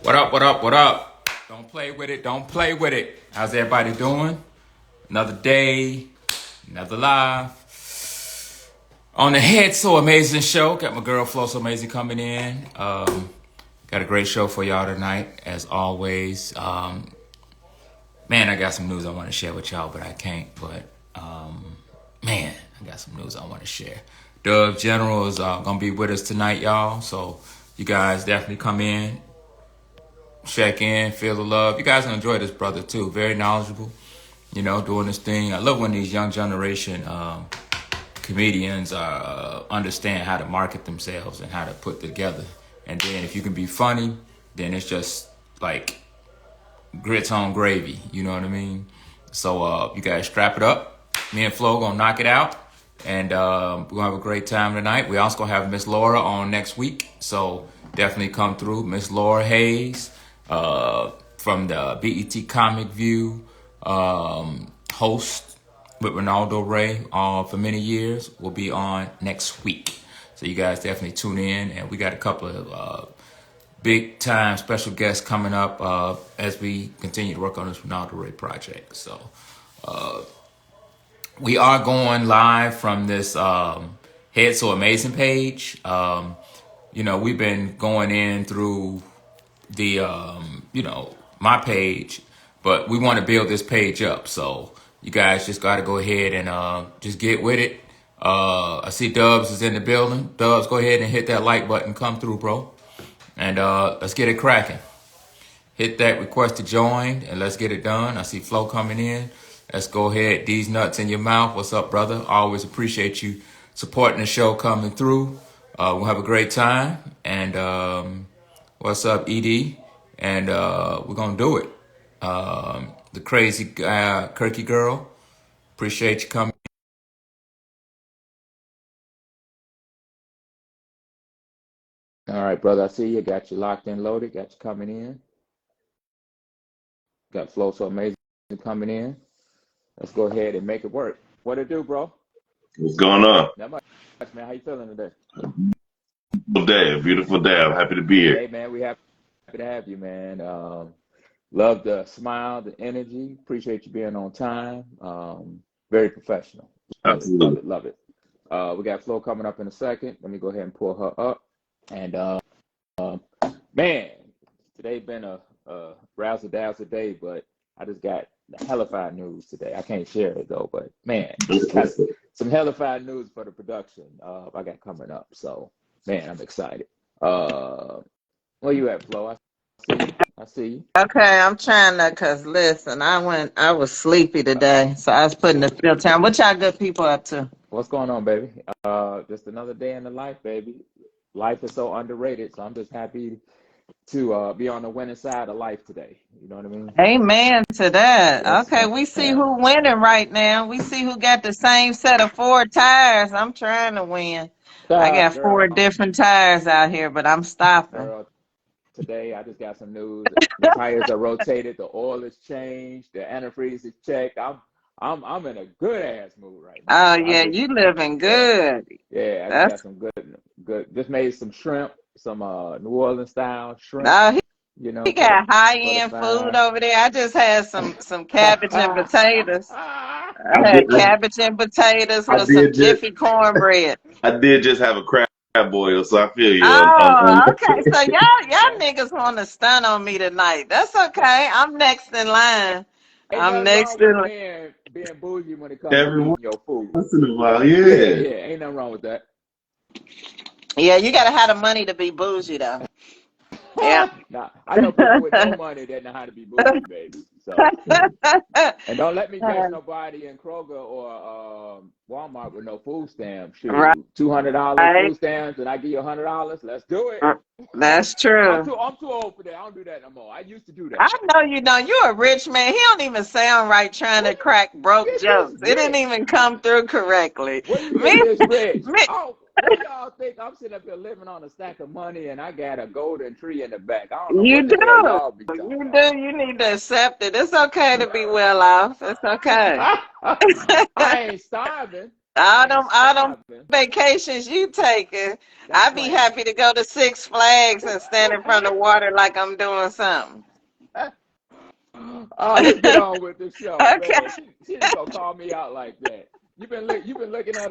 What up, what up, what up? Don't play with it, don't play with it. How's everybody doing? Another day, another live. On the Headsoamazzyn show, got my girl Flowsoamazzyn coming in. Got a great show for y'all tonight, as always. Man, I got some news I want to share with y'all, but I can't. But, man, I got some news I want to share. Dove General is going to be with us tonight, y'all. So you guys definitely come in, check in, feel the love. You guys will enjoy this brother, too. Very knowledgeable, you know, doing this thing. I love when these young generation comedians understand how to market themselves and how to put together. And then if you can be funny, then it's just like grits on gravy, you know what I mean? So you guys strap it up. Me and Flo gonna knock it out, and we're gonna have a great time tonight. We also gonna have Miss Laura on next week, so definitely come through. Miss Laura Hayes from the BET Comic View, host with Ronaldo Ray for many years, will be on next week. So you guys definitely tune in, and we got a couple of big time special guests coming up as we continue to work on this Ronaldo Ray project. So we are going live from this Headsoamazzyn page. You know, we've been going in through the you know, my page, but we want to build this page up. So you guys just got to go ahead and just get with it. I see Dubs is in the building. Dubs, go ahead and hit that like button. Come through, bro. And let's get it cracking. Hit that request to join, and let's get it done. I see Flo coming in. Let's go ahead. These nuts in your mouth. What's up, brother? Always appreciate you supporting the show coming through. We'll have a great time. And what's up, ED? And we're going to do it. The crazy Kirky girl. Appreciate you coming. All right, brother. I see you. Got you locked and loaded. Got you coming in. Got Flowsoamazzyn coming in. Let's go ahead and make it work. What it do, bro? What's going on? Not much, man. How you feeling today? Beautiful day. I'm happy to be here. Hey, man. We happy to have you, man. Love the smile, the energy. Appreciate you being on time. Very professional. Absolutely. Love it. We got Flo coming up in a second. Let me go ahead and pull her up. And man, today been a razzle dazzle day, but I just got hellified news today. I can't share it though, but man, got some hellified news for the production I got coming up. So man, I'm excited. Where you at, Flo? I see you. Okay, I'm trying to, cause listen, I was sleepy today, so I was putting the filter on. What y'all good people up to? What's going on, baby? Just another day in the life, baby. Life is so underrated, so I'm just happy to be on the winning side of life today. You know what I mean? Amen to that. Yes, Okay, we see who winning right now. We see who got the same set of 4 tires. I'm trying to win. I got girl, 4 different tires out here, but I'm stopping. girl, today I just got some news. The tires are rotated, the oil is changed, the antifreeze is checked. I'm in a good ass mood right now. Oh So yeah, you living good. yeah, I just got That's some good. Just made some shrimp, some New Orleans style shrimp. oh, You he know, got high for the end food fire. over there. I just had some cabbage and potatoes. I I had did. cabbage and potatoes I with some did just. jiffy cornbread. I did just have a crab boil, so I feel you. Oh, okay. So y'all niggas want to stun on me tonight. That's okay. I'm next in line. Ain't I'm nothing next wrong in with line. being bougie when it comes to every eating your food. once in a while, Yeah, yeah. yeah, ain't nothing wrong with that. Yeah, you gotta have the money to be bougie though. Yeah. Now, I know people with no money that know how to be bougie, baby. So, and don't let me catch nobody in Kroger or Walmart with no food stamps. Right. Shoot, $200 food stamps, and I give you $100. Let's do it. That's I'm true. too old for that. I don't do that no more. I used to do I that. know you don't. You're a rich man. He don't even sound right trying to crack broke Get this jokes. It didn't rich. even come through correctly. Where you Me, get this rich? me, Oh, what y'all think? I'm sitting up here living on a stack of money and I got a golden tree in the back. I don't know you what the hell do. y'all be talking You about. do. You need to accept it. It's okay to be well off. It's okay. I ain't starving. All them Driving. vacations you taking, That's I'd be playing. happy to go to Six Flags and stand in front of water like I'm doing something. Oh, let's get on with the show, Okay. man. She just gonna call me out like that. You've been looking at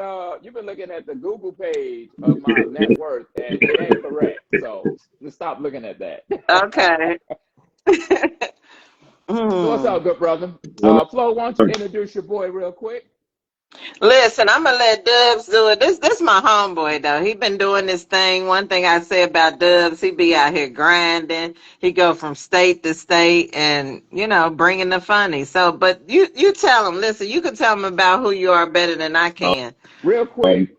the Google page of my net worth, and it ain't correct. So let's stop looking at that. Okay. So what's up, Hmm. good brother? Flo, why don't you introduce your boy real quick? Listen, I'm gonna let Dubs do it. This my homeboy though. He been doing this thing. One thing I say about Dubs, he be out here grinding. He go from state to state, and bringing the funny. So, but you tell him. Listen, you can tell him about who you are better than I can. Real quick,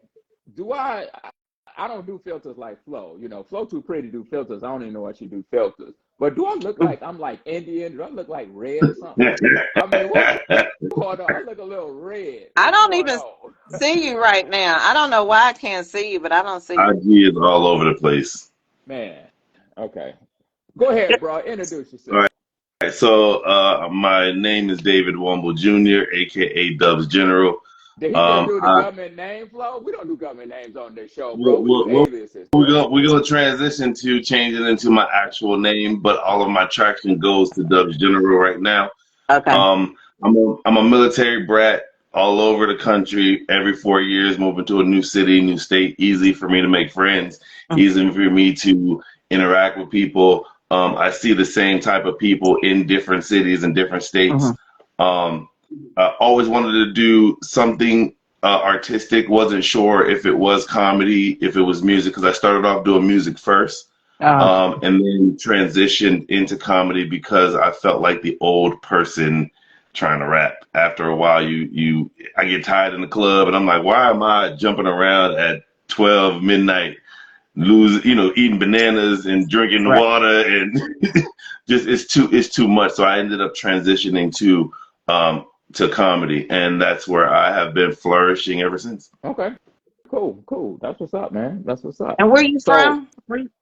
do I don't do filters like Flo. Flo too pretty to do filters. I don't even know what she do filters. But do I look like I'm like Indian? Do I look like red or something? I mean, what's going on? I look a little red. I What's don't going even on? see you right now. I don't know why I can't see you, but I don't see you. IG is all over the place. Man, okay. Go ahead, bro. Introduce All yourself. right. So my name is David Wumble Jr., aka Dubs General. Did he just do the I government name, Flo? We don't do government names on this show, bro. We do we're, aliases, we're bro. gonna we're gonna transition to changing into my actual name, but all of my traction goes to Dubs General right now. Okay. I'm a military brat all over the country. Every 4 years, moving to a new city, new state. Easy for me to make friends. Easy for me to interact with people. I see the same type of people in different cities and different states. Mhm. Um, I always wanted to do something artistic. Wasn't sure if it was comedy, if it was music, because I started off doing music first, Uh, and then transitioned into comedy because I felt like the old person trying to rap. After a while, I get tired in the club, and I'm like, why am I jumping around at 12 midnight, eating bananas and drinking the right. water, and just it's too much. So I ended up transitioning to comedy, and that's where I have been flourishing ever since. Okay. Cool. That's what's up, man. That's what's up. And where you So, from?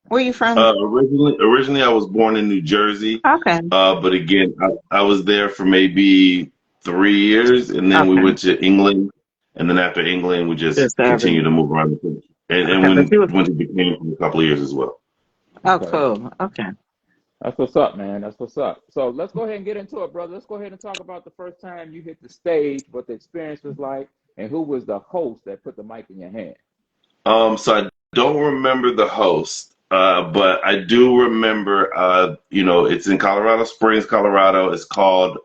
Where you from? Originally, I was born in New Jersey, Okay. but again, I was there for maybe 3 years, and then we Okay. went to England, and then after England, we just Just urban. continued to move around the country, and Okay, but when you. went to Japan for a couple of years as well. Oh, okay. cool. Okay. That's what's up, man. That's what's up. So let's go ahead and get into it, brother. Let's go ahead and talk about the first time you hit the stage, what the experience was like, and who was the host that put the mic in your hand. So I don't remember the host, but I do remember, it's in Colorado Springs, Colorado. It's called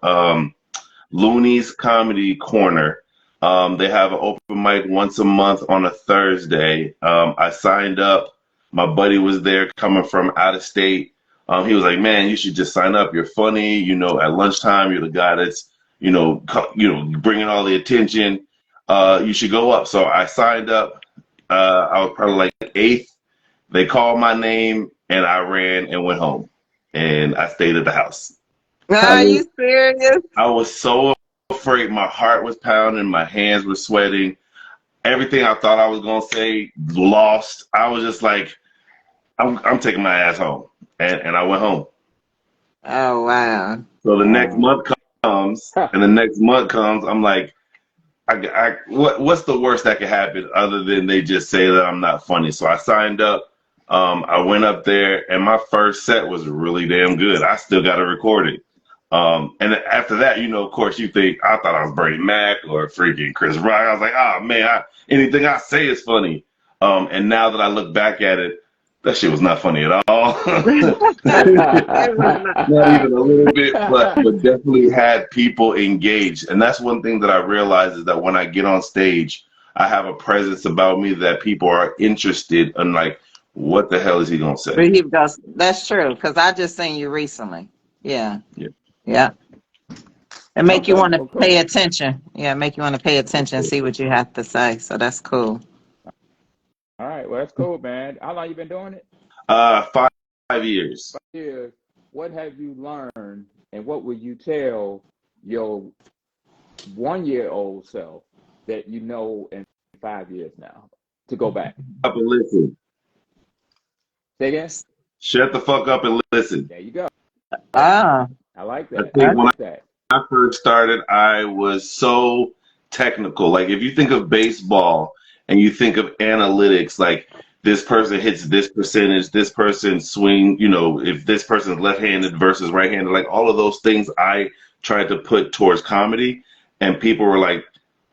Looney's Comedy Corner. They have an open mic once a month on a Thursday. I signed up. My buddy was there coming from out of state. He was like, "Man, you should just sign up. You're funny. At lunchtime, you're the guy that's, bringing all the attention. You should go up." So I signed up. I was probably like eighth. They called my name, and I ran and went home, and I stayed at the house. I Are was you serious? I was so afraid. My heart was pounding. My hands were sweating. Everything I thought I was gonna say, lost. I was just like, I'm taking my ass home, and I went home. Oh wow. So the next Wow. month comes, and the next month comes. I'm like, what's the worst that could happen other than they just say that I'm not funny? So I signed up. I went up there, and my first set was really damn good. I still got to record it. And after that, of course, you think I thought I was Bernie Mac or freaking Chris Rock. I was like, oh man, anything I say is funny. And now that I look back at it, that shit was not funny at all. It was not. Not even a little bit, but definitely had people engaged. And that's one thing that I realize is that when I get on stage, I have a presence about me that people are interested in, like, what the hell is he gonna say? But he goes, that's true, because I just seen you recently. Yeah. Yeah. Yeah. It make you Okay, want to well, pay cool. attention. Yeah, make you want to pay attention, see what you have to say. So that's cool. All right, well, that's cool, man. How long you been doing it? 5 years. 5 years. What have you learned, and what would you tell your 1 year old self that you know in 5 years now to go back? Up and listen. Say again? Shut the fuck up and listen. There you go. Ah, I like I that. I think when okay. like that. I first started, I was so technical. Like if you think of baseball and you think of analytics, like this person hits this percentage, this person swing, you know, if this person's left-handed versus right-handed, like all of those things I tried to put towards comedy, and people were like,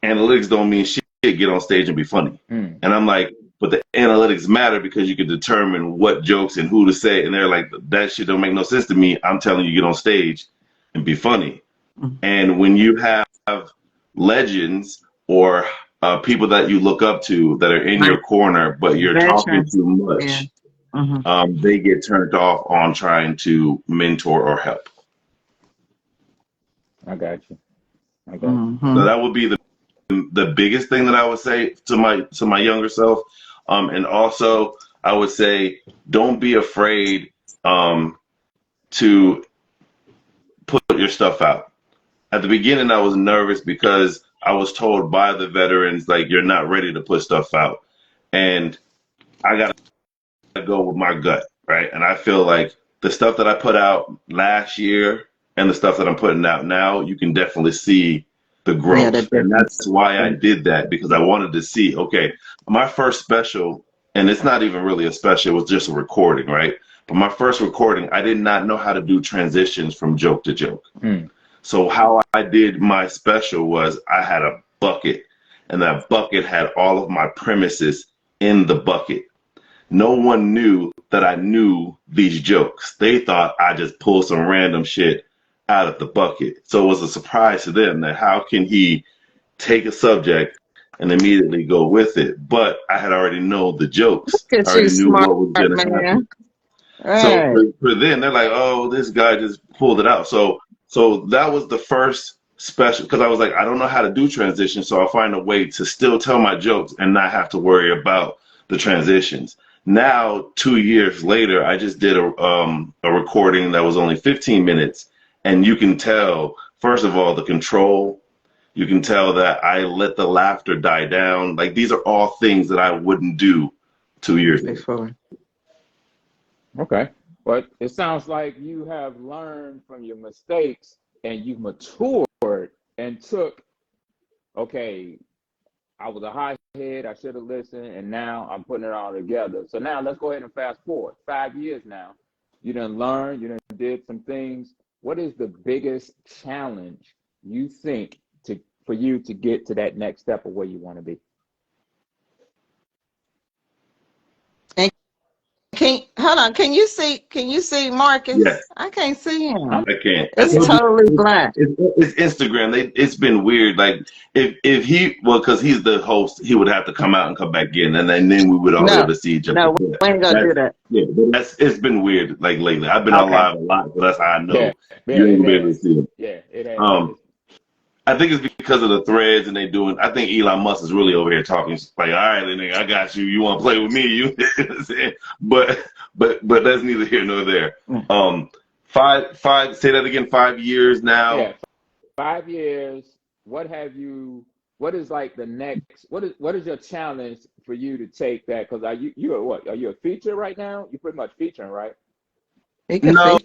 analytics don't mean shit, get on stage and be funny. And I'm like, but the analytics matter because you can determine what jokes and who to say. And they're like, that shit don't make no sense to me. I'm telling you, get on stage and be funny. And when you have legends or people that you look up to that are in your corner, but you're talking too much, they get turned off on trying to mentor or help. I got you. I got you. So that would be the biggest thing that I would say to my younger self. And also I would say, don't be afraid to put your stuff out. At the beginning, I was nervous because I was told by the veterans, like, you're not ready to put stuff out. And I got to go with my gut, right? And I feel like the stuff that I put out last year and the stuff that I'm putting out now, you can definitely see the growth. Yeah, and that's why I did that, because I wanted to see, okay, my first special, and it's not even really a special, it was just a recording, right? But my first recording, I did not know how to do transitions from joke to joke. So how I did my special was I had a bucket, and that bucket had all of my premises in the bucket. No one knew that I knew these jokes. They thought I just pulled some random shit out of the bucket. So it was a surprise to them that how can he take a subject and immediately go with it? But I had already known the jokes. I already knew what was going to happen. Right. So for them, they're like, oh, this guy just pulled it out. So that was the first special, because I was like, I don't know how to do transitions, so I'll find a way to still tell my jokes and not have to worry about the transitions. Now, 2 years later, I just did a recording that was only 15 minutes, and you can tell, first of all, the control. You can tell that I let the laughter die down. Like, these are all things that I wouldn't do 2 years before. Okay. But it sounds like you have learned from your mistakes and you matured and took, okay, I was a hothead, I should have listened, and now I'm putting it all together. So now let's go ahead and fast forward. 5 years now. You done learned, you done did some things. What is the biggest challenge you think for you to get to that next step of where you want to be? Hold on, can you see Marcus? Yes. I can't see him. I can't. It's totally black. It's Instagram. It's been weird. Like if he, well, because he's the host, he would have to come out and come back in, and then we would all be able to see each other. No, we ain't gonna do that. Yeah, but it's been weird. Like lately, I've been on live a lot, so that's how I know you ain't gonna be able to see him. Yeah, it ain't. I think it's because of the threads, and I think Elon Musk is really over here talking like, all right, nigga, I got you. You want to play with me? But that's neither here nor there. Say that again. 5 years now. Yeah, 5 years. What is like the next? What is your challenge for you to take that? Because are you a feature right now? You're pretty much featuring, right? No.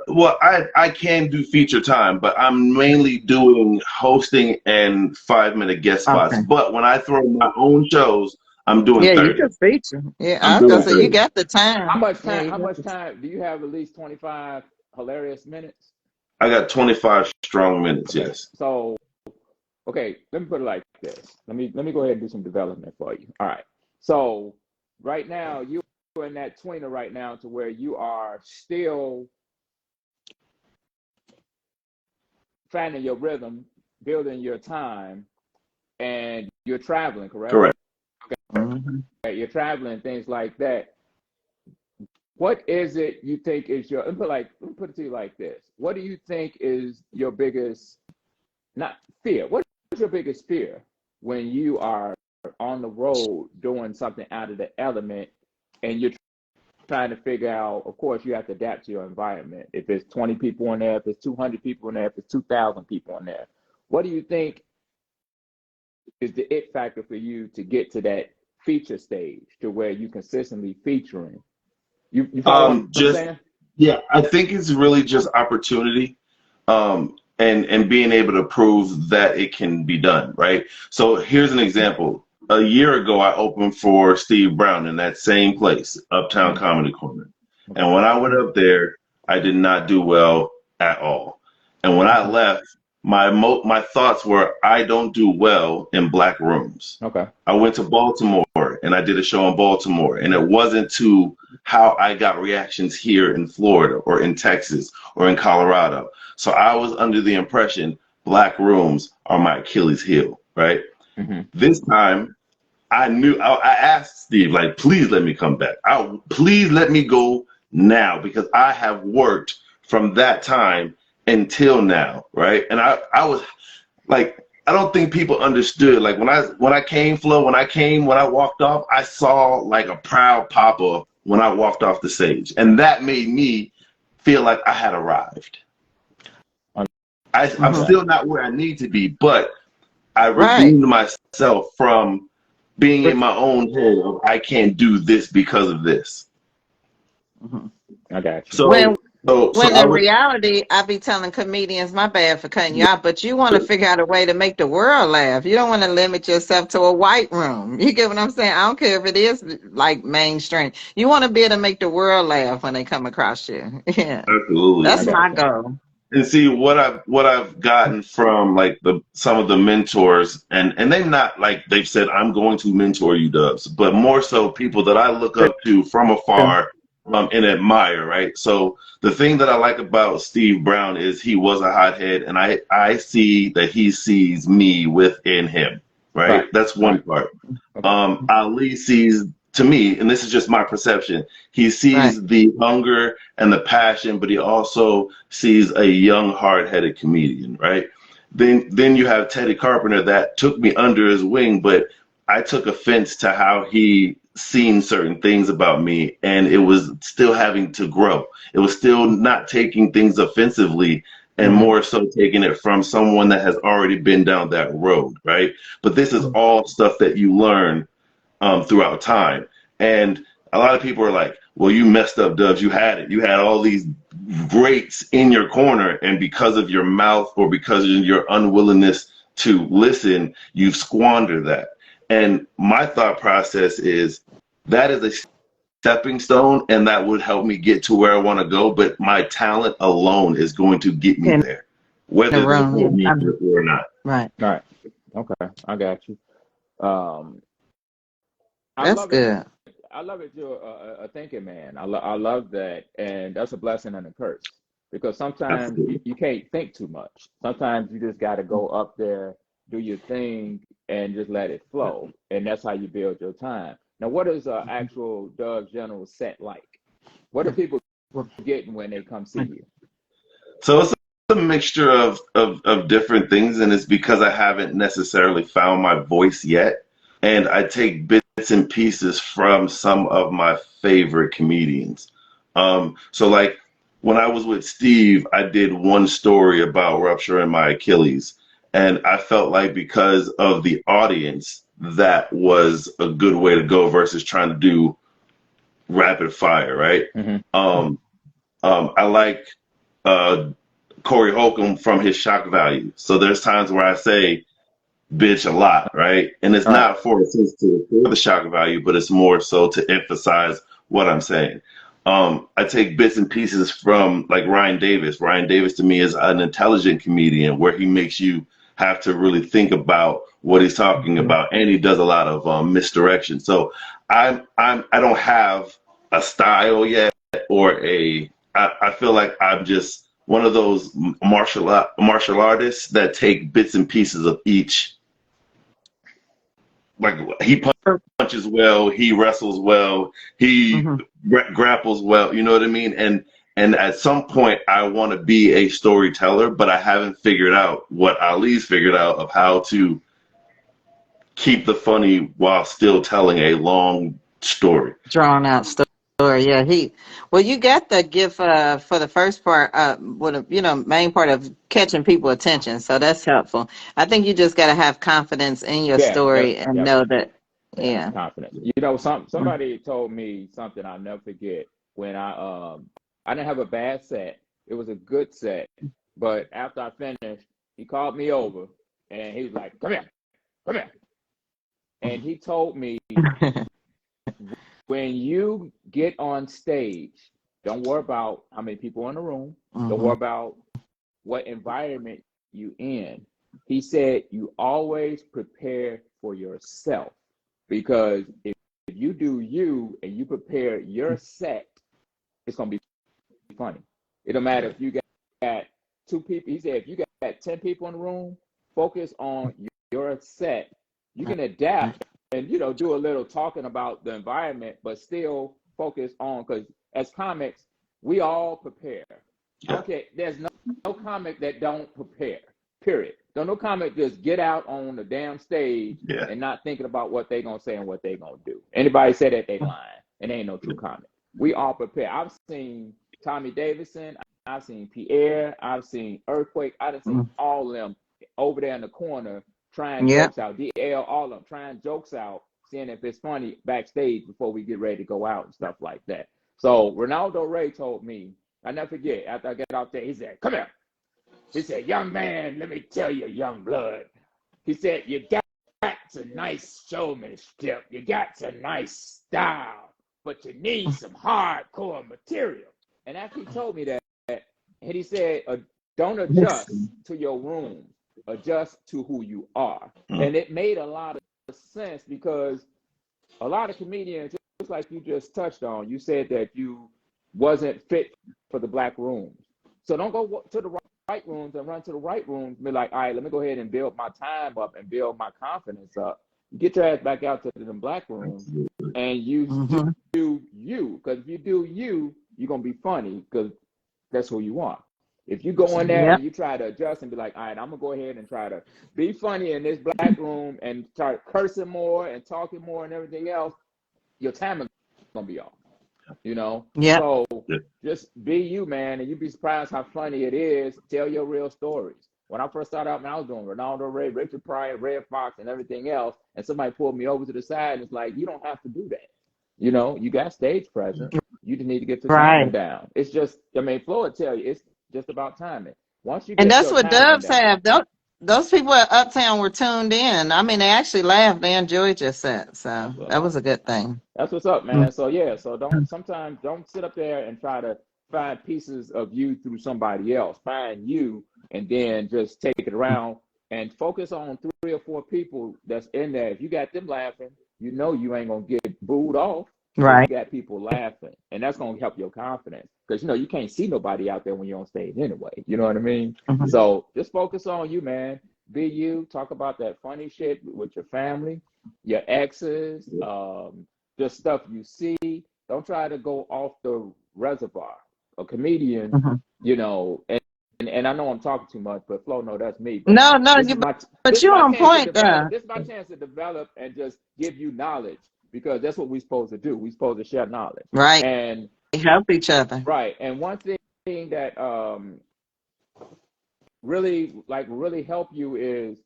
Well, I can do feature time, but I'm mainly doing hosting and 5-minute guest spots. Okay. But when I throw my own shows, I'm doing 30. You can feature. Yeah, I was gonna say you got the time. How much time? How much time do you have? At least 25 hilarious minutes. I got 25 strong minutes. Okay. Yes. So, okay, let me put it like this. Let me go ahead and do some development for you. All right. So right now you in that tweener right now to where you are still finding your rhythm, building your time, and you're traveling, correct? Correct. Okay. You're traveling, things like that. What is it you think is your, let me put it to you like this. What do you think is your biggest, not fear, what is your biggest fear when you are on the road doing something out of the element and you're trying to figure out, of course, you have to adapt to your environment. If it's 20 people in there, if it's 200 people in there, if it's 2,000 people in there, what do you think is the it factor for you to get to that feature stage to where you consistently featuring? You follow what I'm saying? Yeah, I think it's really just opportunity. and being able to prove that it can be done, right? So here's an example. A year ago, I opened for Steve Brown in that same place, Uptown Comedy Corner. And when I went up there, I did not do well at all. And when I left, my thoughts were, I don't do well in black rooms. Okay. I went to Baltimore and I did a show in Baltimore, and it wasn't to how I got reactions here in Florida or in Texas or in Colorado. So I was under the impression black rooms are my Achilles heel, right? This time I asked Steve, like, please let me come back. Please let me go now, because I have worked from that time until now, right? And I was like, I don't think people understood. Like when I came, Flo, when I walked off, I saw like a proud papa when I walked off the stage. And that made me feel like I had arrived. I'm still not where I need to be, but I redeemed myself from being in my own head of I can't do this because of this. I got you. So when in reality, I be telling comedians, my bad for cutting you out, but you want to figure out a way to make the world laugh. You don't want to limit yourself to a white room. You get what I'm saying? I don't care if it is like mainstream. You want to be able to make the world laugh when they come across you. Yeah, absolutely, that's my goal. And see what I've gotten from like some of the mentors, and they've not like they've said I'm going to mentor you, Dubs, but more so people that I look up to from afar and admire, right? So the thing that I like about Steve Brown is he was a hothead, and I see that he sees me within him, right? That's one part. Ali sees, to me, and this is just my perception, he sees the hunger and the passion, but he also sees a young, hard-headed comedian, right? Then you have Teddy Carpenter that took me under his wing, but I took offense to how he seen certain things about me, and it was still having to grow. It was still not taking things offensively, and more so taking it from someone that has already been down that road, right? But this is all stuff that you learn throughout time. And a lot of people are like, well, you messed up, Dubs. You had it. You had all these greats in your corner, and because of your mouth or because of your unwillingness to listen, you've squandered that. And my thought process is that is a stepping stone, and that would help me get to where I want to go. But my talent alone is going to get me there, whether they hold me or not. Right. Right. Okay. I got you. That's good. I love it. You're a thinking man. I love that, and that's a blessing and a curse, because sometimes you can't think too much. Sometimes you just got to go up there, do your thing, and just let it flow, and that's how you build your time. Now, what is an actual Doug General set like? What are people getting when they come see you? So it's a mixture of different things, and it's because I haven't necessarily found my voice yet. And I take bits and pieces from some of my favorite comedians. So like when I was with Steve, I did one story about rupturing my Achilles. And I felt like because of the audience, that was a good way to go versus trying to do rapid fire, right? I like Corey Holcomb from his shock value. So there's times where I say bitch a lot, right? And it's not for the shock value, but it's more so to emphasize what I'm saying. I take bits and pieces from like Ryan Davis. Ryan Davis to me is an intelligent comedian where he makes you have to really think about what he's talking about, and he does a lot of misdirection. So I don't have a style yet, or I feel like I'm just one of those martial artists that take bits and pieces of each. Like he punches well, he wrestles well, he grapples well. You know what I mean? And at some point, I want to be a storyteller, but I haven't figured out what Ali's figured out of how to keep the funny while still telling a long story. Drawn out story. Yeah, you got the gift for the first part, with main part of catching people attention. So that's helpful. I think you just got to have confidence in your story and know that. Yeah. Confidence. You know, somebody told me something I'll never forget when I didn't have a bad set. It was a good set, But after I finished, he called me over and he was like, come here, come here. And he told me, when you get on stage, don't worry about how many people in the room. Don't worry about what environment you in. He said, you always prepare for yourself, because if you do you and you prepare your set, it's going to be funny. It don't matter if you got 2 people. He said, if you got 10 people in the room, focus on your set. You can adapt and, you know, do a little talking about the environment, but still focus on, because as comics, we all prepare. Okay, there's no comic that don't prepare, period. Don't no comic just get out on the damn stage and not thinking about what they gonna say and what they gonna do. Anybody say that, they lying, and they ain't no true comic. We all prepare. I've seen Tommy Davidson, I've seen Pierre, I've seen Earthquake, I've seen all of them over there in the corner trying jokes out. DL, all of them trying jokes out, seeing if it's funny backstage before we get ready to go out and stuff like that. So Ronaldo Ray told me, I never forget, after I got out there, he said, come here. He said, young man, let me tell you, young blood. He said, you got some nice showmanship. You got some nice style, but you need some hardcore material. And after he told me that, and he said, don't adjust to your room, adjust to who you are. And it made a lot of sense, because a lot of comedians, just like you just touched on, you said that you wasn't fit for the black rooms. So don't go to the right rooms and run to the right rooms and be like, all right, let me go ahead and build my time up and build my confidence up. Get your ass back out to the black rooms and you do you. Because if you do you, you're going to be funny, because that's who you are. If you go in there and you try to adjust and be like, all right, I'm going to go ahead and try to be funny in this black room and start cursing more and talking more and everything else, your time is going to be off. You know, so just be you, man, and you'd be surprised how funny it is. Tell your real stories. When I first started out, man, I was doing Ronaldo Ray, Richard Pryor, Red Fox, and everything else, and somebody pulled me over to the side and it's like, you don't have to do that. You know, you got stage presence. You just need to get the timing down. It's just, I mean, Flo would tell you, it's just about timing. Once you get, and that's what Dubs have. Those people at Uptown were tuned in. I mean, they actually laughed. They enjoyed your set. So that was a good thing. That's what's up, man. So, so sometimes don't sit up there and try to find pieces of you through somebody else. Find you and then just take it around and focus on 3 or 4 people that's in there. If you got them laughing, you know you ain't going to get booed off. Right. You got people laughing, and that's going to help your confidence, because, you know, you can't see nobody out there when you're on stage anyway. You know what I mean? So just focus on you, man. Be you. Talk about that funny shit with your family, your exes, just stuff you see. Don't try to go off the reservoir. A comedian, you know, and I know I'm talking too much, but Flo, no, that's me. But no, but you're on point there. This is my chance to develop and just give you knowledge, because that's what we're supposed to do. We're supposed to share knowledge. Right. And help each other. Right. And one thing that really help you is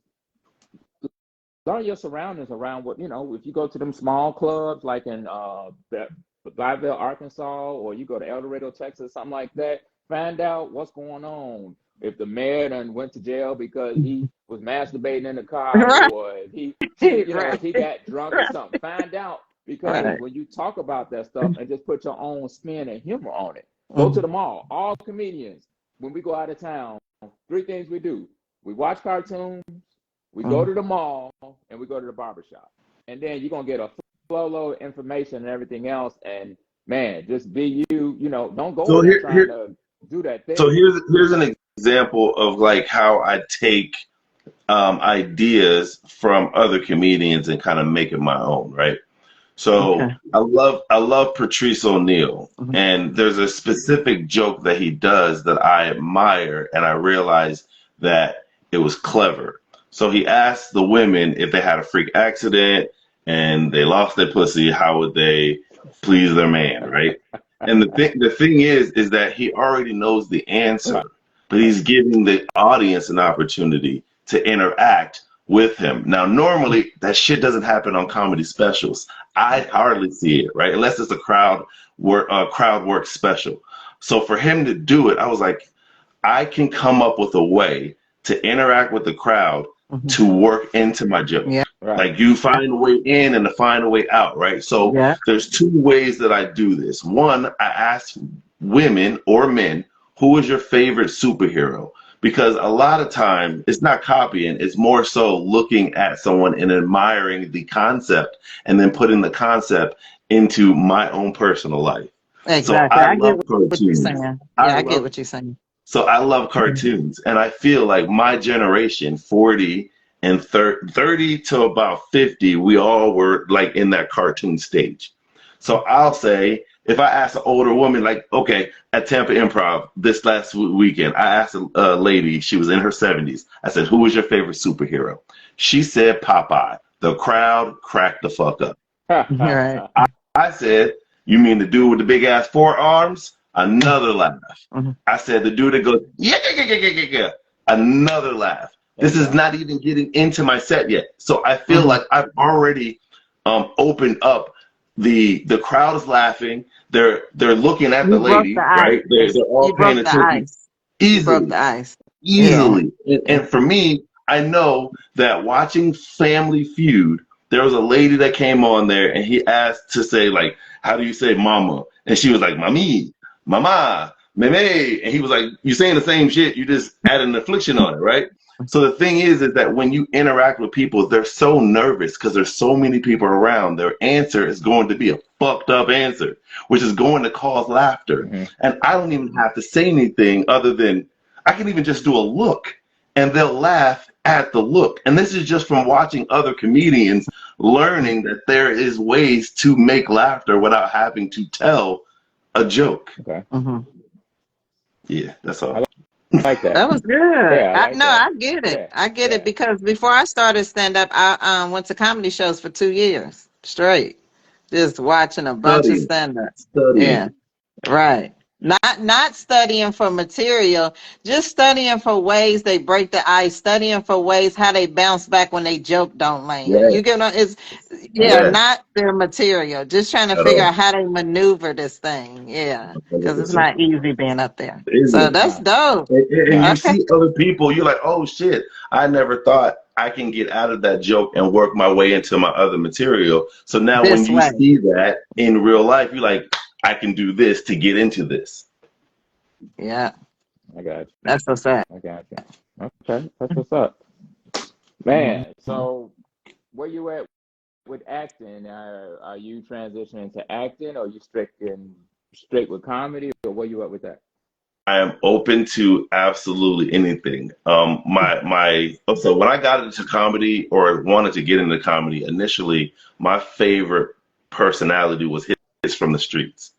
learn your surroundings around what, you know, if you go to them small clubs like in Blytheville, Arkansas, or you go to El Dorado, Texas, something like that, find out what's going on. If the mayor done went to jail because he was masturbating in the car, or if he, if he got drunk or something, find out. Because when you talk about that stuff and just put your own spin and humor on it, go to the mall. All comedians, when we go out of town, 3 things we do. We watch cartoons, we go to the mall, and we go to the barbershop. And then you're going to get a flow load of information and everything else. And, man, just be you. You know, don't go trying to do that thing. So here's an example of, like, how I take ideas from other comedians and kind of make it my own, right? So I love Patrice O'Neal, and there's a specific joke that he does that I admire, and I realized that it was clever. So he asked the women if they had a freak accident and they lost their pussy, how would they please their man, right? And the thing is that he already knows the answer, but he's giving the audience an opportunity to interact with him. Now, normally that shit doesn't happen on comedy specials. I hardly see it, right? Unless it's a crowd work special. So for him to do it, I was like, I can come up with a way to interact with the crowd to work into my joke. Yeah. Right. Like you find a way in and to find a way out, right? So Yeah. there's two ways that I do this. One, I ask women or men, who is your favorite superhero? Because a lot of time it's not copying, it's more so looking at someone and admiring the concept and then putting the concept into my own personal life. So Exactly. I I get love what you're cartoons. saying. I Yeah, I get love what you're saying. so I love cartoons, and I feel like my generation, 40 and 30 to about 50, we all were like in that cartoon stage. So I'll say, if I ask an older woman, like, okay, at Tampa Improv this last weekend, I asked a lady, she was in her 70s. I said, who was your favorite superhero? She said Popeye. The crowd cracked the fuck up. Right. I said, you mean the dude with the big ass forearms? Another laugh. I said, the dude that goes, yeah, yeah, yeah, yeah, yeah, yeah. Another laugh. This is not even getting into my set yet. So I feel like I've already opened up. The crowd is laughing. They're looking at the lady, right? They're all paying attention. You broke the ice. Easily. Yeah. And for me, I know that watching Family Feud, there was a lady that came on there and he asked to say, like, how do you say mama? And she was like, mami, mama, meme. And he was like, you're saying the same shit, you just add an inflection on it, right? So the thing is that when you interact with people, they're so nervous because there's so many people around. Their answer is going to be a fucked up answer, which is going to cause laughter. And I don't even have to say anything other than I can even just do a look and they'll laugh at the look. And this is just from watching other comedians, learning that there is ways to make laughter without having to tell a joke. Okay. Yeah, that's all. I like that. That was good. Yeah, I get it. Yeah. I get it because before I started stand up, I went to comedy shows for 2 years straight, just watching a bunch of stand ups. Yeah, right. Not studying for material, just studying for ways they break the ice, studying for ways how they bounce back when they joke don't land. You get on not their material, just trying to figure out how they maneuver this thing. Yeah, because it's not easy being up there. So that's dope. And you see other people, you're like, oh shit, I never thought I can get out of that joke and work my way into my other material. So now when you see that in real life, you're like, I can do this to get into this. Yeah. I got you. That's what's up. I got you. Okay, that's what's up. Man, so where you at with acting? Are you transitioning to acting, or are you straight with comedy, or where you at with that? I am open to absolutely anything. So when I got into comedy or wanted to get into comedy, initially my favorite personality was his from the streets.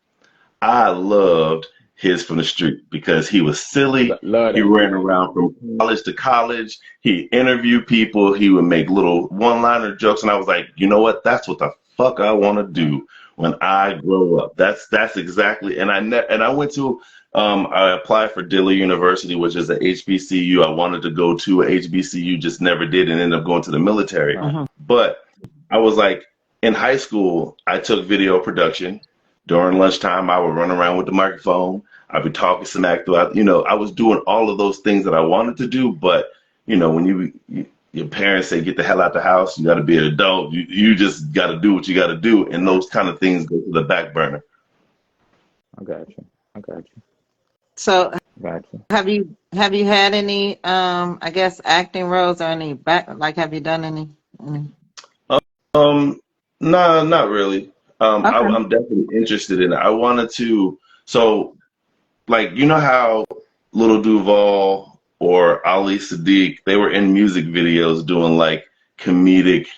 I loved his from the street because he was silly. He ran around from college to college. He interviewed people. He would make little one-liner jokes, and I was like, you know what? That's what the fuck I want to do when I grow up. That's exactly. And I went to. I applied for Dilley University, which is a HBCU. I wanted to go to a HBCU, just never did, and ended up going to the military. But I was like, in high school, I took video production. During lunchtime, I would run around with the microphone. I'd be talking smack throughout. I was doing all of those things that I wanted to do. But, when your parents say, get the hell out the house, you got to be an adult. You just got to do what you got to do. And those kind of things go to the back burner. I got you. So have you had any, I guess, acting roles or any have you done any? No, not really. I'm definitely interested in it. I wanted to, so you know how Little Duval or Ali Sadiq, they were in music videos doing comedic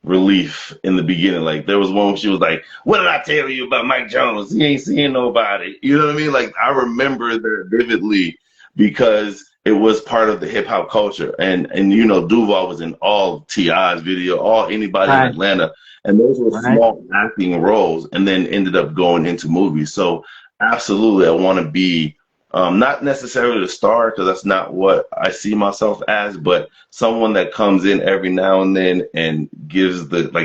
relief in the beginning. There was one where she was like, what did I tell you about Mike Jones? He ain't seeing nobody. You know what I mean? I remember that vividly because it was part of the hip hop culture. And Duval was in all T.I.'s video, anybody in Atlanta. And those were small acting roles and then ended up going into movies. So absolutely, I want to be not necessarily the star because that's not what I see myself as, but someone that comes in every now and then and gives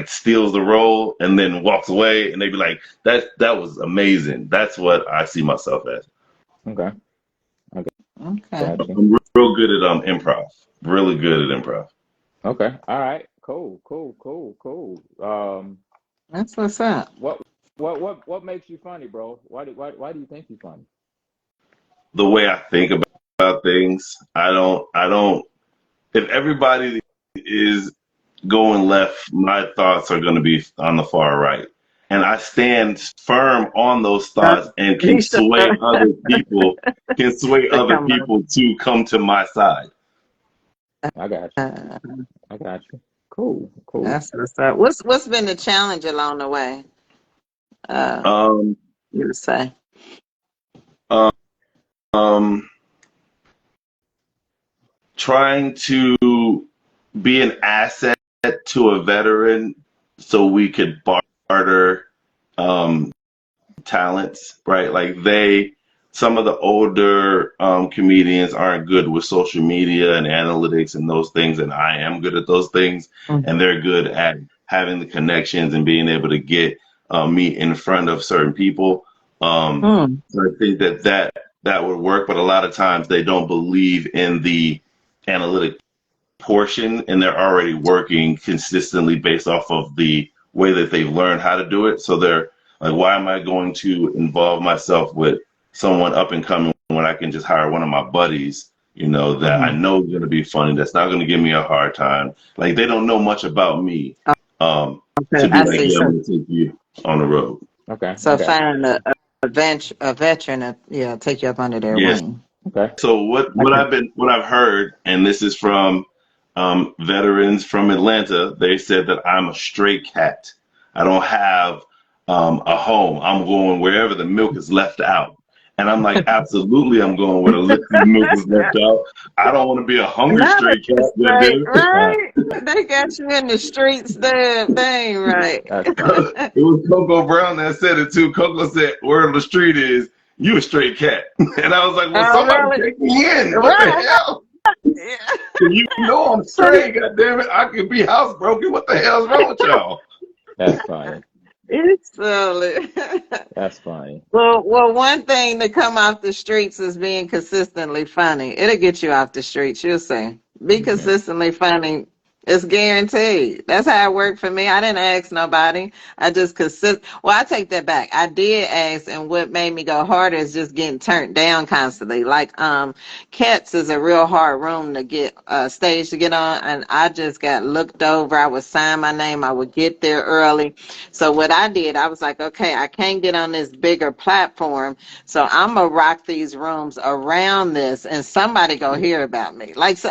steals the role and then walks away and they be like, that was amazing. That's what I see myself as. Okay. Okay. Gotcha. I'm real good at improv. Really good at improv. Okay. All right. Cool. Cool. Cool. Cool. That's what's up. What makes you funny, bro? Why do you think you're funny? The way I think about things, I don't. If everybody is going left, my thoughts are going to be on the far right. And I stand firm on those thoughts and can He should sway other people, come up. to come to my side. I got you. Uh, I got you. Cool. Cool. that's what's up. What's been the challenge along the way? Uh, Um, you would say. um, um, Trying to be an asset to a veteran so we could barter um, talents, right? Like some of the older comedians aren't good with social media and analytics and those things, and I am good at those things, and they're good at having the connections and being able to get me in front of certain people. Mm. So I think that would work, but a lot of times they don't believe in the analytic portion, and they're already working consistently based off of the way that they've learned how to do it. So they're like, why am I going to involve myself with someone up and coming when I can just hire one of my buddies, that I know is going to be funny, that's not going to give me a hard time. Like, they don't know much about me, Okay, to be I like, see. yeah, I'm going to take you on the road. Okay. I So got you. finding a veteran, take you up under their Yes. wing. Okay. So what I've heard, and this is from veterans from Atlanta, they said that I'm a stray cat. I don't have a home. I'm going wherever the milk is left out. And I'm like, absolutely, I'm going where the milk is left out. I don't want to be a hungry Not stray cat. the straight, Right. right? They got you in the streets there. They ain't right. That's funny. It was Coco Brown that said it too. Coco said, where the street is, you a stray cat. And I was like, well, Oh, somebody really? take me in. What the Right. hell? Yeah. You know I'm stray, goddammit. I could be housebroken. What the hell's wrong with y'all? That's funny. It's silly. That's funny. Well, one thing to come off the streets is being consistently funny. It'll get you off the streets, you'll see. Be consistently funny. It's guaranteed. That's how it worked for me. I didn't ask nobody. I just Well, I take that back. I did ask, and what made me go harder is just getting turned down constantly. Like, Cats is a real hard room to get stage to get on, and I just got looked over. I would sign my name. I would get there early. So what I did, I was like, okay, I can't get on this bigger platform, so I'm gonna rock these rooms around this, and somebody go hear about me. Like, so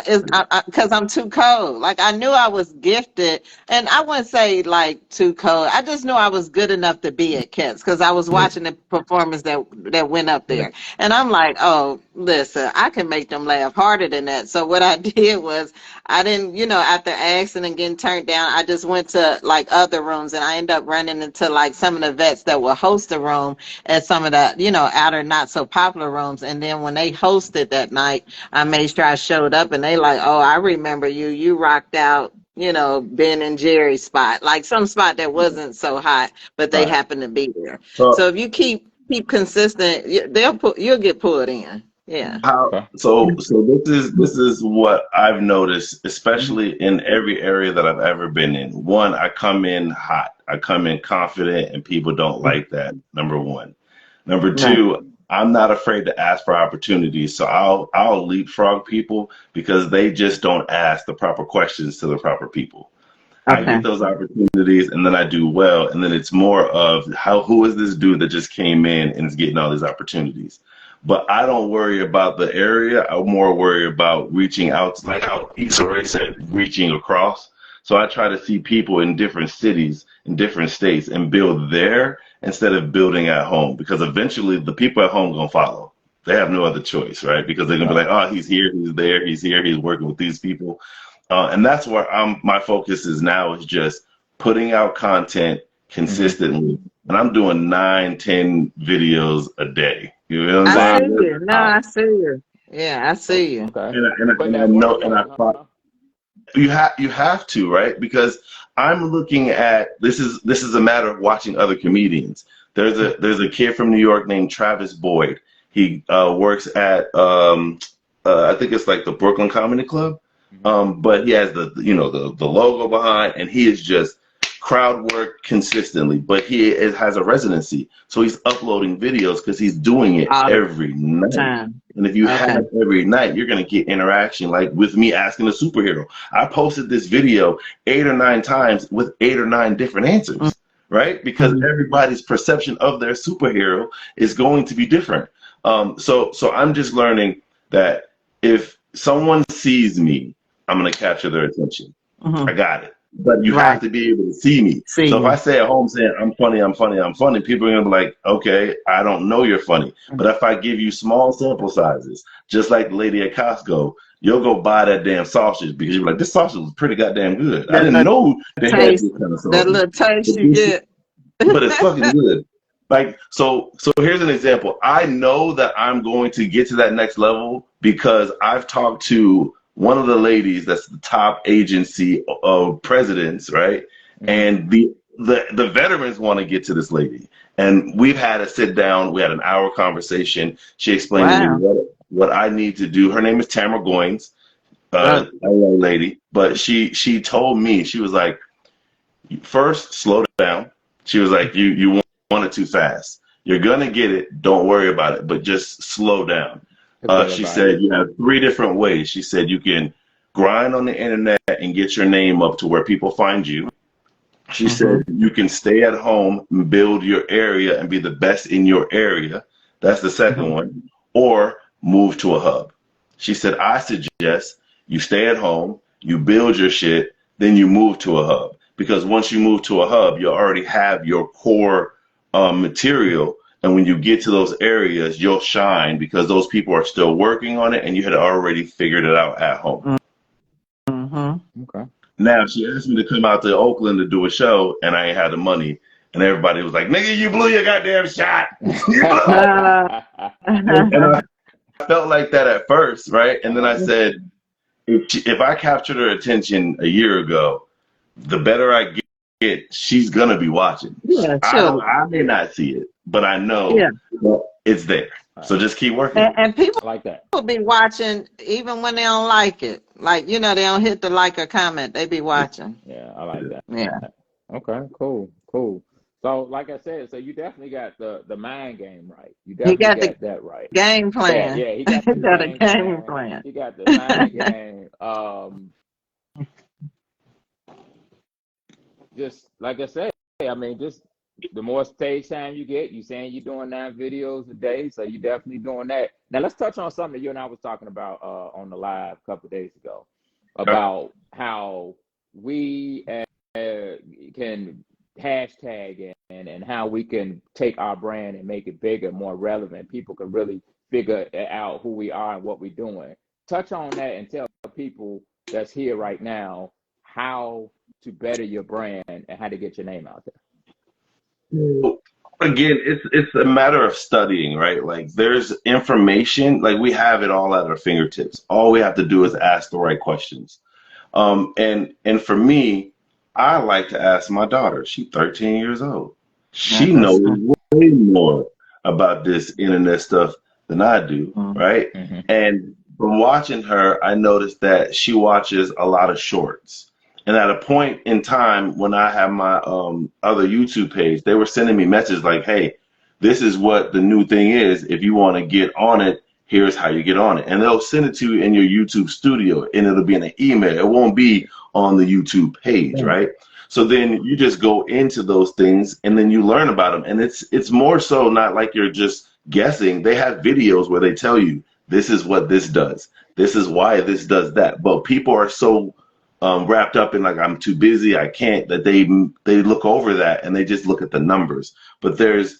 because I'm too cold. Like, I knew I was gifted, and I wouldn't say like too cold. I just knew I was good enough to be at Cats because I was watching the performance that went up there, and I'm like, oh, listen, I can make them laugh harder than that. So what I did was, I didn't, after asking and getting turned down, I just went to like other rooms, and I ended up running into like some of the vets that will host the room at some of the, outer not so popular rooms. And then when they hosted that night, I made sure I showed up, and they like, oh, I remember you. You rocked out, Ben and Jerry's spot, like some spot that wasn't so hot, but they Right. happened to be there. So So if you keep consistent, you'll get pulled in. Yeah. how Okay. so this is what I've noticed, especially in every area that I've ever been in. One, I come in hot. I come in confident, and people don't like that. Number one. Number Right. two, I'm not afraid to ask for opportunities. So I'll leapfrog people because they just don't ask the proper questions to the proper people. I Okay. get those opportunities, and then I do well, and then it's more of who is this dude that just came in and is getting all these opportunities. But I don't worry about the area. I more worry about reaching out, like how Issa Rae said, reaching across. So I try to see people in different cities, in different states, and build there instead of building at home, because eventually the people at home are gonna follow. They have no other choice, right? Because they're gonna be like, oh, he's here, he's there, he's here, he's working with these people. And that's where my focus is now, is just putting out content consistently. And I'm doing 9, 10 videos a day. You know what I I'm see saying? you. No, I see you. Yeah, I see you. Okay. Putting And I that work know, and I in, huh? you have to, right? Because I'm looking at this is a matter of watching other comedians. There's a kid from New York named Travis Boyd. He works at I think it's like the Brooklyn Comedy Club. But he has the logo behind, and he is just crowd work consistently. But has a residency, so he's uploading videos because he's doing it All every night. time. And if you Okay. have every night, you're gonna get interaction, like with me asking a superhero. I posted this video 8 or 9 times with 8 or 9 different answers, right? Because everybody's perception of their superhero is going to be different. So I'm just learning that if someone sees me, I'm going to capture their attention. I got it. But you have to be able to see me. So if I say at home saying, I'm funny, I'm funny, I'm funny, people are going to be like, okay, I don't know you're funny. But if I give you small sample sizes, just like the lady at Costco, you'll go buy that damn sausage because you're like, this sausage was pretty goddamn good. I didn't know they had this kind of sausage. That little taste you get. But it's fucking good. Like, so here's an example. I know that I'm going to get to that next level because I've talked to one of the ladies that's the top agency of presidents, right? And the veterans want to get to this lady. And we've had a sit down. We had an hour conversation. She explained to me what I need to do. Her name is Tamara Goins, a young lady. But she told me, she was like, first, slow down. She was like, you want it too fast. You're going to get it. Don't worry about it, but just slow down. She said you have 3 different ways. She said you can grind on the internet and get your name up to where people find you. She said you can stay at home and build your area and be the best in your area. That's the second one. Or move to a hub. She said, I suggest you stay at home, you build your shit, then you move to a hub. Because once you move to a hub, you already have your core material. And when you get to those areas, you'll shine because those people are still working on it and you had already figured it out at home. Okay. Now, she asked me to come out to Oakland to do a show, and I ain't had the money. And everybody was like, nigga, you blew your goddamn shot. And I felt like that at first, right? And then I said, if I captured her attention a year ago, the better I get, she's going to be watching. Yeah, sure. I may not see it, but I know that it's there. So just keep working. And people like that. will be watching even when they don't like it. Like, they don't hit the like or comment. They be watching. Yeah, I like that. Yeah. Okay, cool. So, like I said, so you definitely got the mind game right. You definitely got that right. Game plan. Yeah, he got, a game plan. He got the mind game. Just like I said, I mean, just the more stage time you get, you saying you're doing 9 videos a day, so you're definitely doing that. Now let's touch on something that you and I was talking about on the live a couple of days ago about how we can hashtag and how we can take our brand and make it bigger, more relevant. People can really figure out who we are and what we're doing. Touch on that and tell people that's here right now how to better your brand and how to get your name out there. Again, it's a matter of studying, right? Like there's information, like we have it all at our fingertips. All we have to do is ask the right questions. And for me, I like to ask my daughter. She's 13 years old. She knows way more about this internet stuff than I do, right? And from watching her, I noticed that she watches a lot of shorts. And at a point in time when I have my other YouTube page, they were sending me messages like, hey, this is what the new thing is. If you want to get on it, here's how you get on it. And they'll send it to you in your YouTube studio, and it'll be in an email. It won't be on the YouTube page, right? So then you just go into those things, and then you learn about them. And it's more so not like you're just guessing. They have videos where they tell you, this is what this does. This is why this does that. But people are so wrapped up in like, I'm too busy, I can't, that they look over that and they just look at the numbers. But there's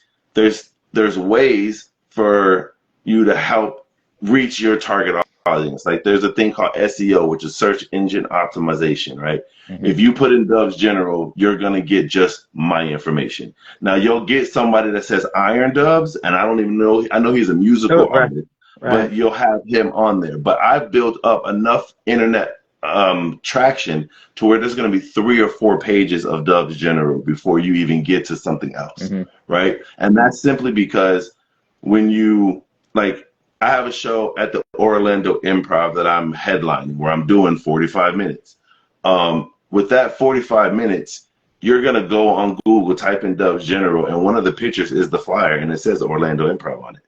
ways for you to help reach your target audience. Like there's a thing called SEO, which is search engine optimization, right? If you put in Doves General, you're gonna get just my information. Now you'll get somebody that says Iron Doves, and I don't even know, I know he's a musical artist, but you'll have him on there. But I've built up enough internet traction to where there's going to be 3 or 4 pages of Doves General before you even get to something else, right? And that's simply because when you, like, I have a show at the Orlando Improv that I'm headlining, where I'm doing 45 minutes. With that 45 minutes, you're going to go on Google, type in Dubs General, and one of the pictures is the flyer, and it says Orlando Improv on it.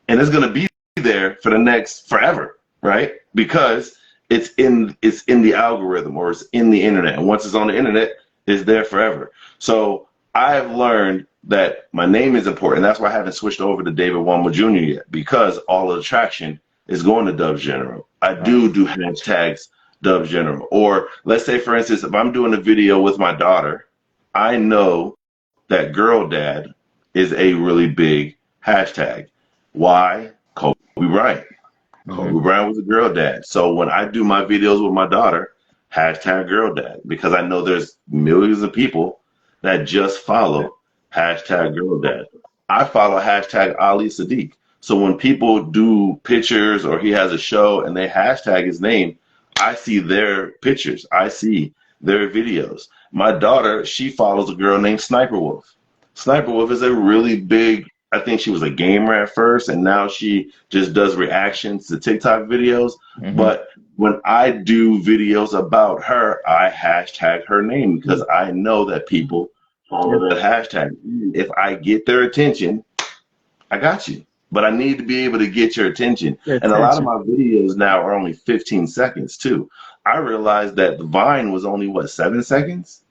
And it's going to be there for the next forever, right? Because it's in the algorithm, or it's in the internet. And once it's on the internet, it's there forever. So I've learned that my name is important. That's why I haven't switched over to David Wamba Jr. yet, because all of the traction is going to Dubs General. I do hashtags Dubs General. Or let's say, for instance, if I'm doing a video with my daughter, I know that girl dad is a really big hashtag. Why? Kobe Bryant. Kobe Bryant was a girl dad. So when I do my videos with my daughter, hashtag girl dad, because I know there's millions of people that just follow hashtag girl dad. I follow hashtag Ali Sadiq. So when people do pictures or he has a show and they hashtag his name, I see their pictures. I see their videos. My daughter, she follows a girl named Sniper Wolf. Sniper Wolf is a really big, I think she was a gamer at first, and now she just does reactions to TikTok videos. But when I do videos about her, I hashtag her name because I know that people follow that hashtag. If I get their attention, I got you. But I need to be able to get your attention. And a lot of my videos now are only 15 seconds too. I realized that the Vine was only, 7 seconds?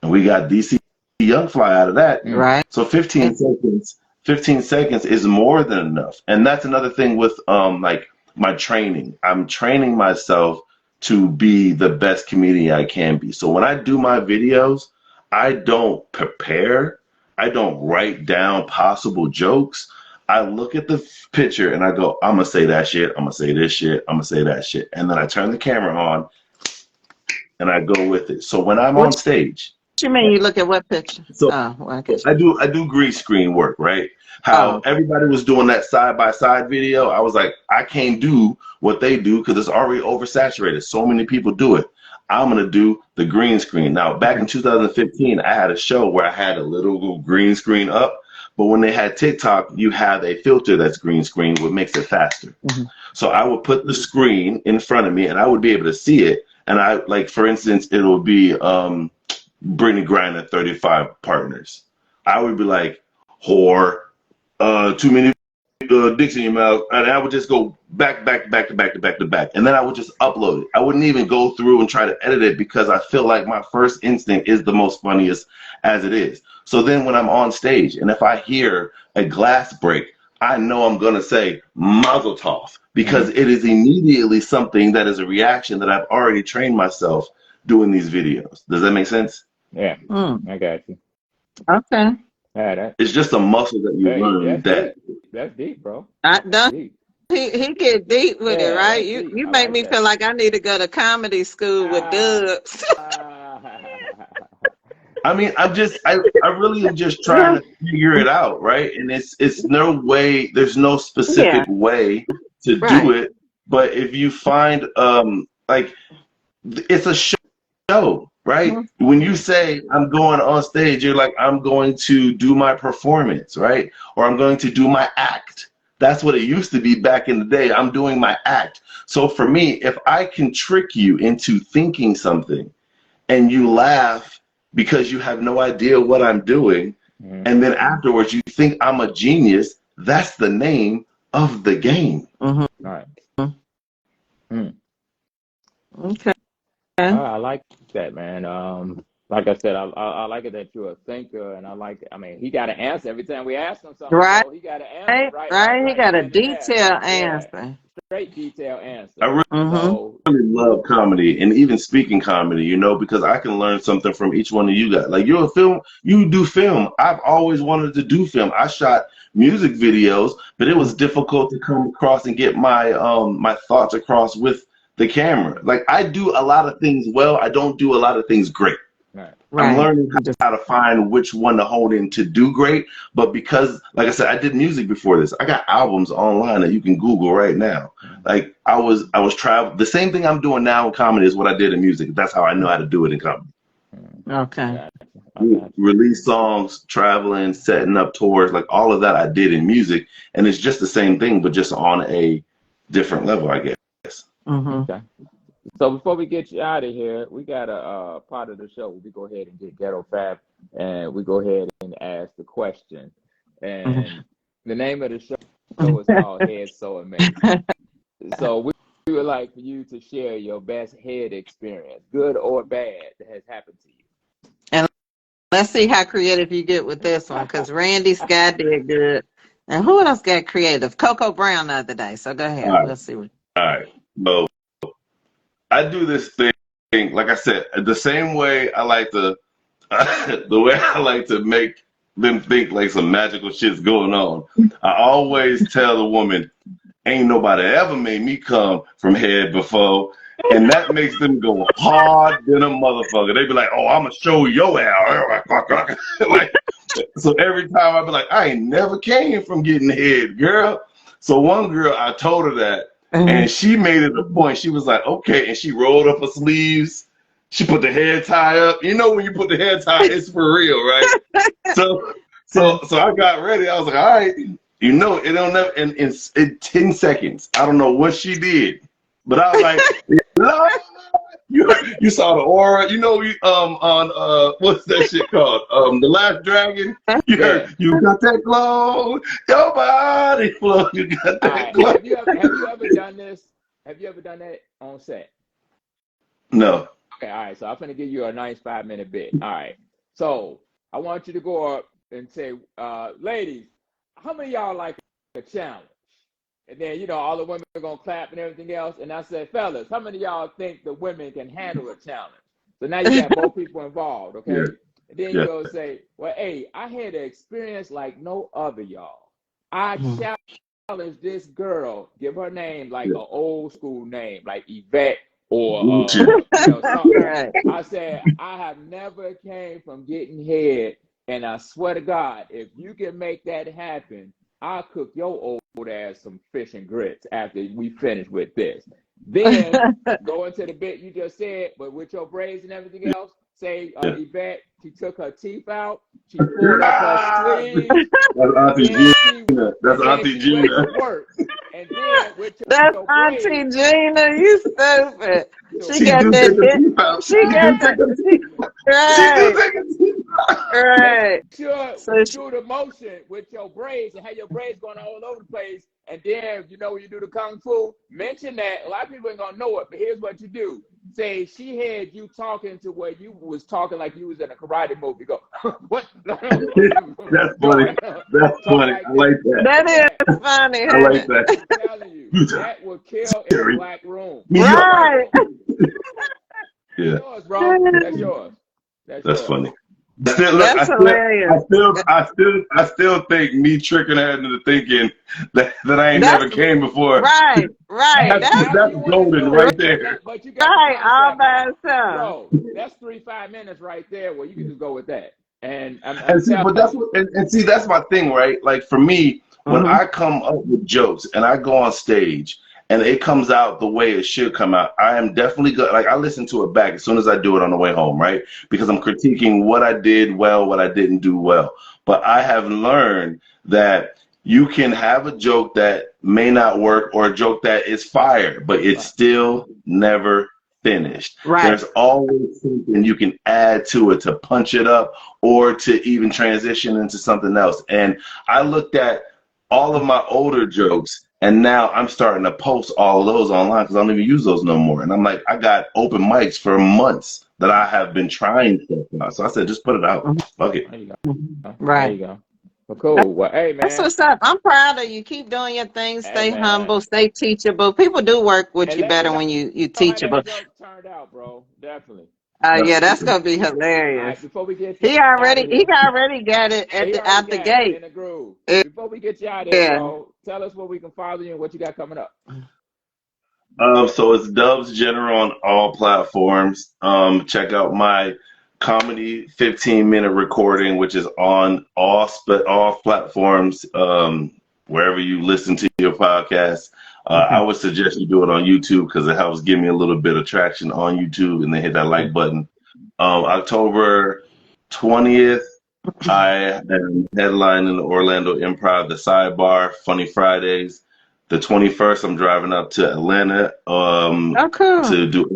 And we got DC Young Fly out of that. Right. So 15 seconds is more than enough. And that's another thing with like my training. I'm training myself to be the best comedian I can be. So when I do my videos, I don't prepare. I don't write down possible jokes. I look at the picture and I go, I'm going to say that shit. I'm going to say this shit. I'm going to say that shit. And then I turn the camera on and I go with it. So when I'm on stage. What you mean you look at what picture? So I do green screen work, right? How everybody was doing that side-by-side video. I was like, I can't do what they do because it's already oversaturated. So many people do it. I'm going to do the green screen. Now, back in 2015, I had a show where I had a little green screen up. But when they had TikTok, you have a filter that's green screen, what makes it faster. So I would put the screen in front of me and I would be able to see it. And I, like, for instance, it'll be Brittany Griner, 35 Partners. I would be like, whore, too many dicks in your mouth. And I would just go back. And then I would just upload it. I wouldn't even go through and try to edit it because I feel like my first instinct is the most funniest as it is. So then when I'm on stage and if I hear a glass break, I know I'm going to say Mazel Tov because it is immediately something that is a reaction that I've already trained myself doing these videos. Does that make sense? Yeah, I got you. Okay. It's just a muscle that you learn. That's deep, bro. He get deep with it, right? You make me feel like I need to go to comedy school with Dubs. I mean, I really am just trying to figure it out, right? And it's no way, there's no specific way to do it. But if you find, like, it's a show, right? When you say I'm going on stage, you're like, I'm going to do my performance, right? Or I'm going to do my act. That's what it used to be back in the day. I'm doing my act. So for me, if I can trick you into thinking something and you laugh because you have no idea what I'm doing, and then afterwards you think I'm a genius, that's the name of the game. All right. Okay. I like that, man. Like I said, I like it that you're a thinker, and I mean, he got an answer every time we ask him something. Right. So he got an answer. Right. He got a detailed answer. Straight detailed answer. I really love comedy and even speaking comedy, you know, because I can learn something from each one of you guys. Like you do film. I've always wanted to do film. I shot music videos, but it was difficult to come across and get my my thoughts across with the camera. Like I do a lot of things well. I don't do a lot of things great. I'm learning how to find which one to hold in to do great. But because, like I said, I did music before this. I got albums online that you can Google right now. Like I was traveling. The same thing I'm doing now in comedy is what I did in music. That's how I know how to do it in comedy. Okay. Release songs, traveling, setting up tours, like all of that I did in music. And it's just the same thing, but just on a different level, I guess. Okay. So before we get you out of here, we got a part of the show where we go ahead and get ghetto fab, and we go ahead and ask the question. And the name of the show is called Head So Amazing. So we would like for you to share your best head experience, good or bad, that has happened to you. And let's see how creative you get with this one, because Randy Scott did good. And who else got creative? Coco Brown the other day. So go ahead. All right. We'll see. All right. So I do this thing, like I said, the same way I like to, the way I like to make them think like some magical shit's going on. I always tell the woman, ain't nobody ever made me come from head before. And that makes them go hard than a motherfucker. They be like, oh, I'm going to show your ass. Like, so every time I be like, I ain't never came from getting head, girl. So one girl, I told her that. And she made it a point. She was like, okay. And she rolled up her sleeves. She put the hair tie up. You know, when you put the hair tie, it's for real, right? So I got ready. I was like, all right. You know, it don't never in 10 seconds. I don't know what she did, but I was like, Lord, you saw the aura. You know, on what's that shit called? The Last Dragon. You heard, you got that glow, your body flow. You got that glow. Have you ever done this? Have you ever done that on set? No. Okay, all right. So I'm gonna give you a nice 5-minute bit. All right. So I want you to go up and say, ladies, how many of y'all like a challenge? And then, you know, all the women are going to clap and everything else. And I said, fellas, how many of y'all think the women can handle a challenge? So now you got both people involved, okay? Yeah. And then you go say, well, hey, I had an experience like no other, y'all. I challenged this girl, give her name like an old school name, like Yvette or you know, something. Right. I said, I have never came from getting head. And I swear to God, if you can make that happen, I'll cook your old ass some fish and grits after we finish with this. Then go into the bit you just said, but with your braids and everything else, say Yvette, she took her teeth out, she pulled up her sleeves. That's Auntie Gina. That's Auntie Gina. And then with That's your Auntie braids, Gina. You stupid. She got do that. take her teeth out. She got that. Right. Sure, So you do the motion with your braids and have your braids going all over the place. And then, you know, when you do the Kung Fu, mention that. A lot of people ain't going to know it, but here's what you do. Say, she had you talking to where you was talking like you was in a karate movie. Go, what? That's funny. That's funny. I like that. That is funny. I like that. I'm telling you, that will kill in a black room. Right. Yeah. That's yours, bro. That's yours. That's funny. Still, That's hilarious. I still think me tricking her into thinking that I ain't never came before. Right. That's golden right there. But you got all by itself. Bro, that's 3-5 minutes right there where you can just go with that. And see, but that's my thing, right? Like for me, when I come up with jokes and I go on stage and it comes out the way it should come out, I am definitely good. Like I listen to it back as soon as I do it on the way home, right? Because I'm critiquing what I did well, what I didn't do well. But I have learned that you can have a joke that may not work or a joke that is fire, but it's still never finished. Right. There's always something you can add to it to punch it up or to even transition into something else. And I looked at all of my older jokes, and now I'm starting to post all of those online because I don't even use those no more. And I'm like, I got open mics for months that I have been trying to. So I said, just put it out. Fuck it. There you go. Right. There you go. Well, cool. Well, hey, man. That's what's up. I'm proud of you. Keep doing your thing. Stay Hey, humble. Stay teachable. People do work with And you let better me when you know how teachable. that joke turned out, bro. Definitely. Yeah, that's gonna be All hilarious. right, before we get He already got it out the gate. in the groove. Before we get you out of here, bro, tell us where we can follow you and what you got coming up. So it's Dubs General on all platforms. Check out my comedy 15-minute recording, which is on all platforms, wherever you listen to your podcast. I would suggest you do it on YouTube because it helps give me a little bit of traction on YouTube, and then hit that like button. October 20th, I am headlining the Orlando Improv, the Sidebar, Funny Fridays. The 21st, I'm driving up to Atlanta Oh, cool. to do.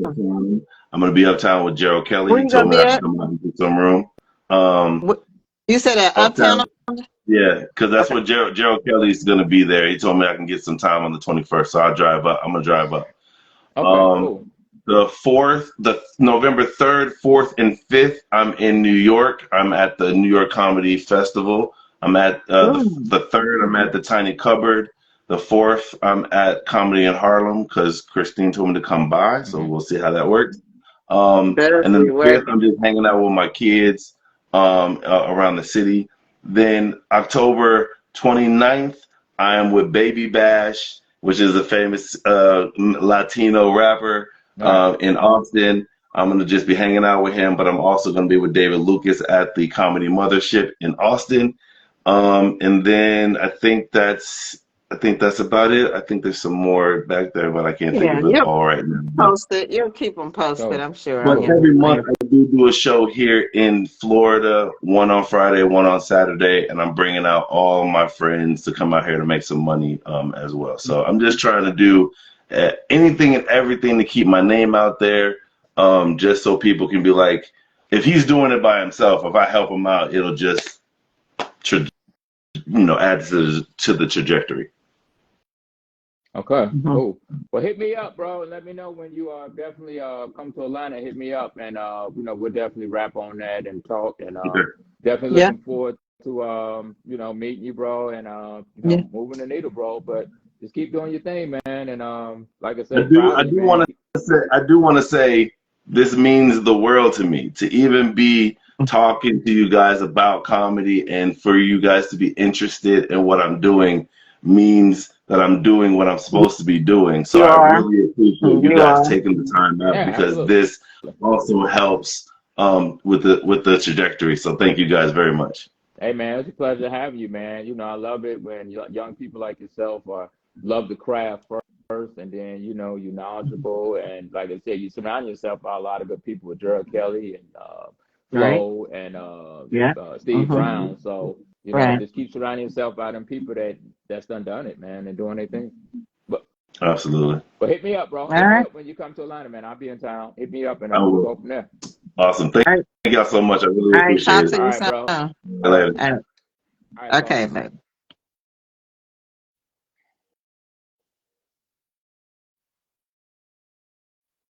I'm going to be uptown with Gerald Kelly. Where He you told gonna me be I should at? come out and get some room. Um, You said at Uptown? uptown. Yeah, because that's Okay. what Gerald Kelly's going to be there. He told me I can get some time on the 21st, so I'll drive up. I'm going to drive up. Okay, Um, cool. the November 3rd, 4th, and 5th, I'm in New York. I'm at the New York Comedy Festival. I'm at the 3rd, I'm at the Tiny Cupboard. The 4th, I'm at Comedy in Harlem because Christine told me to come by, so we'll see how that works. Better And then be the 5th, working. I'm just hanging out with my kids around the city. Then October 29th, I am with Baby Bash, which is a famous Latino rapper in Austin. I'm going to just be hanging out with him, but I'm also going to be with David Lucas at the Comedy Mothership in Austin. And then I think that's about it. I think there's some more back there, but I can't think Yeah, of it you'll all right now. post it. You'll keep them posted, So, I'm sure, But on your every month I do a show here in Florida, one on Friday, one on Saturday, and I'm bringing out all my friends to come out here to make some money as well. So I'm just trying to do anything and everything to keep my name out there, just so people can be like, if he's doing it by himself, if I help him out, it'll just, add to the trajectory. okay, cool. Well, hit me up, bro, and let me know when you definitely come to Atlanta. Hit me up, and we'll definitely wrap on that and talk. And Okay. definitely Yeah. looking forward to meeting you, bro, and Yeah. moving the needle, bro. But just keep doing your thing, man. And like I I said, do proud I of you, do man. want to say this means the world to me to even be talking to you guys about comedy, and for you guys to be interested in what I'm doing means that I'm doing what I'm supposed to be doing. So You I are. really appreciate you You guys are. taking the time out, Yeah, because absolutely. this also helps with the trajectory. So thank you guys very much. Hey, man, it's a pleasure having you, man. I love it when young people like yourself love the craft first, and then you're knowledgeable, and like I said, you surround yourself by a lot of good people with Gerald Kelly and Right. Flo and Yeah. Steve Brown. So Right. just keep surrounding yourself by them people that's done it, man, and doing their thing. But Absolutely. hit me up, bro. All Hit me right. up when you come to Atlanta, man. I'll be in town. Hit me up, and I we'll will. go from there. Awesome. All right. Thank y'all so much. I really All right. Talk appreciate to it. All you right, soon. bro. All See you later. right. All right, Okay, boss. baby.